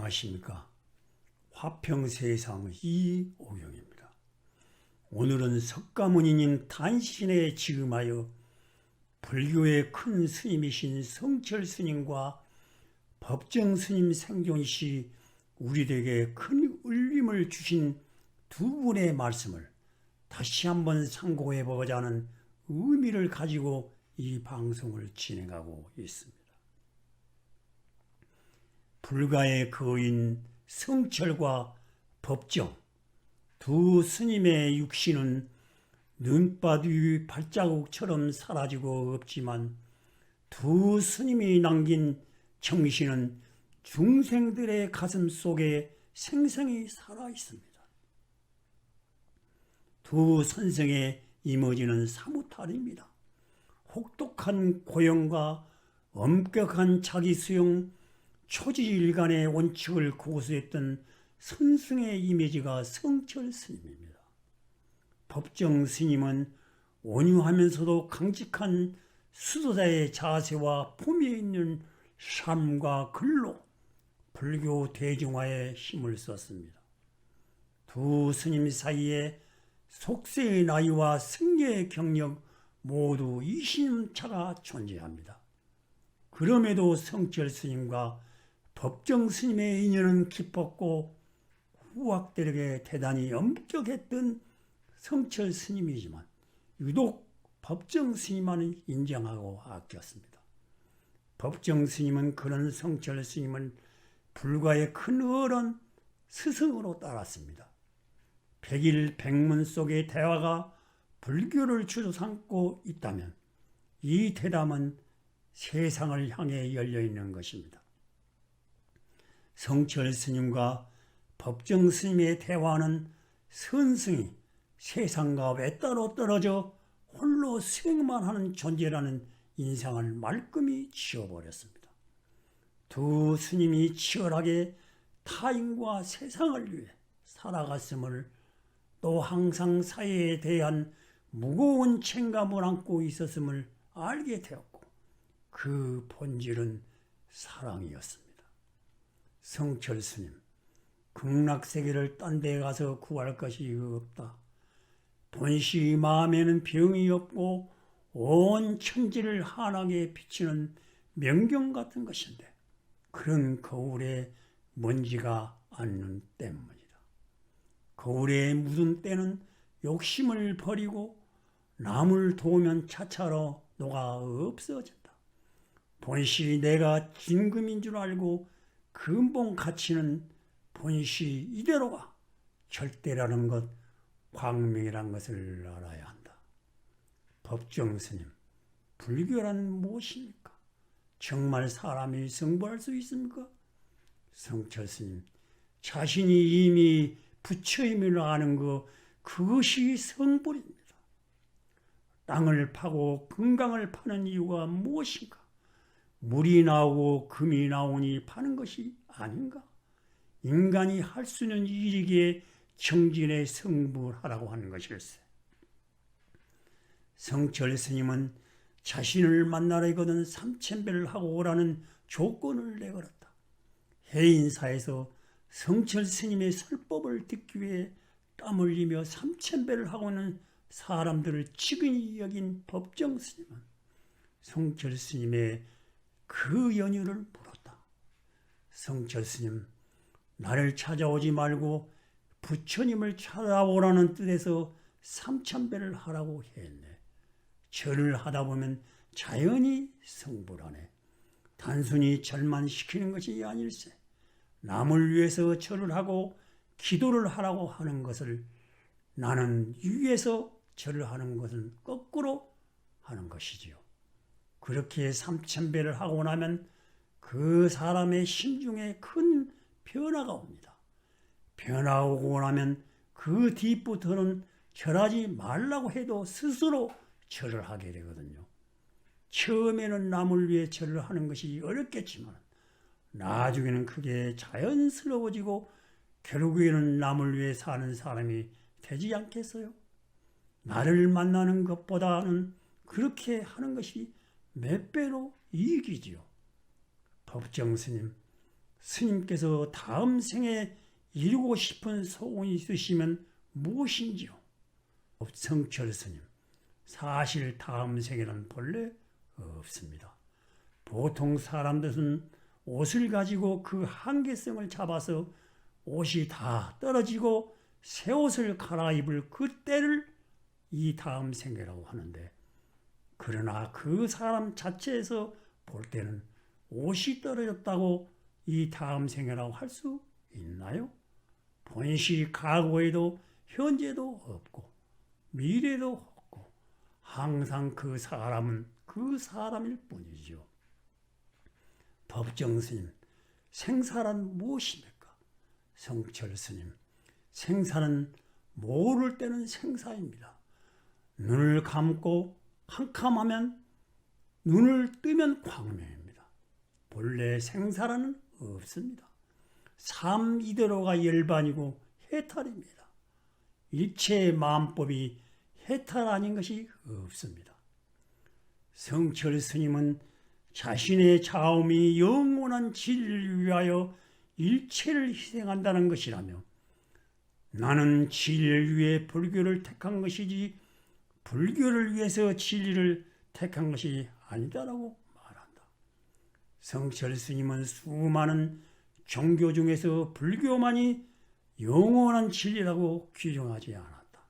안녕하십니까. 화평세상 이오경입니다. 오늘은 석가모니님 단신에 지음하여 불교의 큰 스님이신 성철 스님과 법정 스님 생존시 우리에게 큰 울림을 주신 두 분의 말씀을 다시 한번 상고해보고자 하는 의미를 가지고 이 방송을 진행하고 있습니다. 불가의 거인 성철과 법정 두 스님의 육신은 눈밭 위 발자국처럼 사라지고 없지만 두 스님이 남긴 정신은 중생들의 가슴 속에 생생히 살아 있습니다. 두 선생의 이머지는 사뭇 다릅니다. 혹독한 고형과 엄격한 자기수용, 초지일간의 원칙을 고수했던 선승의 이미지가 성철 스님입니다. 법정 스님은 온유하면서도 강직한 수도자의 자세와 품위에 있는 삶과 글로 불교 대중화에 힘을 썼습니다. 두 스님 사이에 속세의 나이와 승려의 경력 모두 20차가 존재합니다. 그럼에도 성철 스님과 법정 스님의 인연은 깊었고 후학들에게 대단히 엄격했던 성철 스님이지만 유독 법정 스님만은 인정하고 아꼈습니다. 법정 스님은 그런 성철 스님을 불가의 큰 어른 스승으로 따랐습니다. 백일백문 속의 대화가 불교를 주로 삼고 있다면 이 대담은 세상을 향해 열려있는 것입니다. 성철 스님과 법정 스님의 대화는 선승이 세상과 외따로 떨어져 홀로 수행만 하는 존재라는 인상을 말끔히 지워버렸습니다. 두 스님이 치열하게 타인과 세상을 위해 살아갔음을 또 항상 사회에 대한 무거운 책임감을 안고 있었음을 알게 되었고 그 본질은 사랑이었습니다. 성철 스님, 극락세계를 딴 데 가서 구할 것이 없다. 본시 마음에는 병이 없고 온 천지를 환하게 비치는 명경 같은 것인데 그런 거울에 먼지가 않는 때문이다. 거울에 묻은 때는 욕심을 버리고 남을 도우면 차차로 녹아 없어진다. 본시 내가 진금인 줄 알고 근본 가치는 본시 이대로가 절대라는 것, 광명이란 것을 알아야 한다. 법정 스님, 불교란 무엇입니까? 정말 사람이 성불할 수 있습니까? 성철 스님, 자신이 이미 부처임을 아는 것, 그것이 성불입니다. 땅을 파고 금강을 파는 이유가 무엇인가? 물이 나오고 금이 나오니 파는 것이 아닌가? 인간이 할 수 있는 일이기에 정진에 성불하라고 하는 것일세. 성철 스님은 자신을 만나려거든 3000배를 하고 오라는 조건을 내걸었다. 해인사에서 성철 스님의 설법을 듣기 위해 땀 흘리며 3000배를 하고 있는 사람들을 지근히 여긴 법정 스님은 성철 스님의 그 연유를 물었다. 성철 스님, 나를 찾아오지 말고 부처님을 찾아오라는 뜻에서 3000배를 하라고 했네. 절을 하다 보면 자연히 성불하네. 단순히 절만 시키는 것이 아닐세. 남을 위해서 절을 하고 기도를 하라고 하는 것을 나는 위에서 절을 하는 것은 거꾸로 하는 것이지요. 그렇게 3000배를 하고 나면 그 사람의 심중에 큰 변화가 옵니다. 변화 오고 나면 그 뒤부터는 절하지 말라고 해도 스스로 절을 하게 되거든요. 처음에는 남을 위해 절을 하는 것이 어렵겠지만 나중에는 그게 자연스러워지고 결국에는 남을 위해 사는 사람이 되지 않겠어요? 나를 만나는 것보다는 그렇게 하는 것이 몇 배로 이익이지요. 법정 스님, 스님께서 다음 생에 이루고 싶은 소원이 있으시면 무엇인지요? 성철 스님, 사실 다음 생에는 본래 없습니다. 보통 사람들은 옷을 가지고 그 한계성을 잡아서 옷이 다 떨어지고 새 옷을 갈아입을 그때를 이 다음 생애라고 하는데, 그러나 그 사람 자체에서 볼 때는 옷이 떨어졌다고 이 다음 생애라고 할 수 있나요? 본시 과거에도 현재도 없고 미래도 없고 항상 그 사람은 그 사람일 뿐이죠. 법정 스님, 생사란 무엇입니까? 성철 스님, 생사는 모를 때는 생사입니다. 눈을 감고 캄캄하면, 눈을 뜨면 광명입니다. 본래 생사라는 없습니다. 삶 이대로가 열반이고 해탈입니다. 일체의 마음법이 해탈 아닌 것이 없습니다. 성철 스님은 자신의 자음이 영원한 진리를 위하여 일체를 희생한다는 것이라며, 나는 진리를 위해 불교를 택한 것이지 불교를 위해서 진리를 택한 것이 아니다라고 말한다. 성철 스님은 수많은 종교 중에서 불교만이 영원한 진리라고 규정하지 않았다.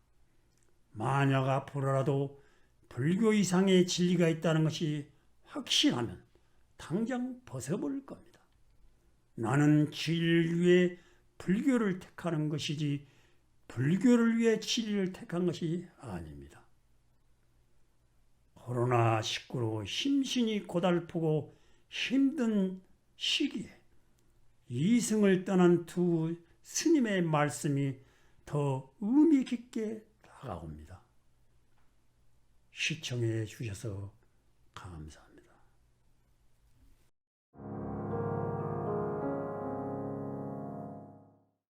만약 앞으로라도 불교 이상의 진리가 있다는 것이 확실하면 당장 벗어버릴 겁니다. 나는 진리를 위해 불교를 택하는 것이지 불교를 위해 진리를 택한 것이 아닙니다. 코로나19로 심신이 고달프고 힘든 시기에 이승을 떠난 두 스님의 말씀이 더 의미 깊게 다가옵니다. 시청해 주셔서 감사합니다.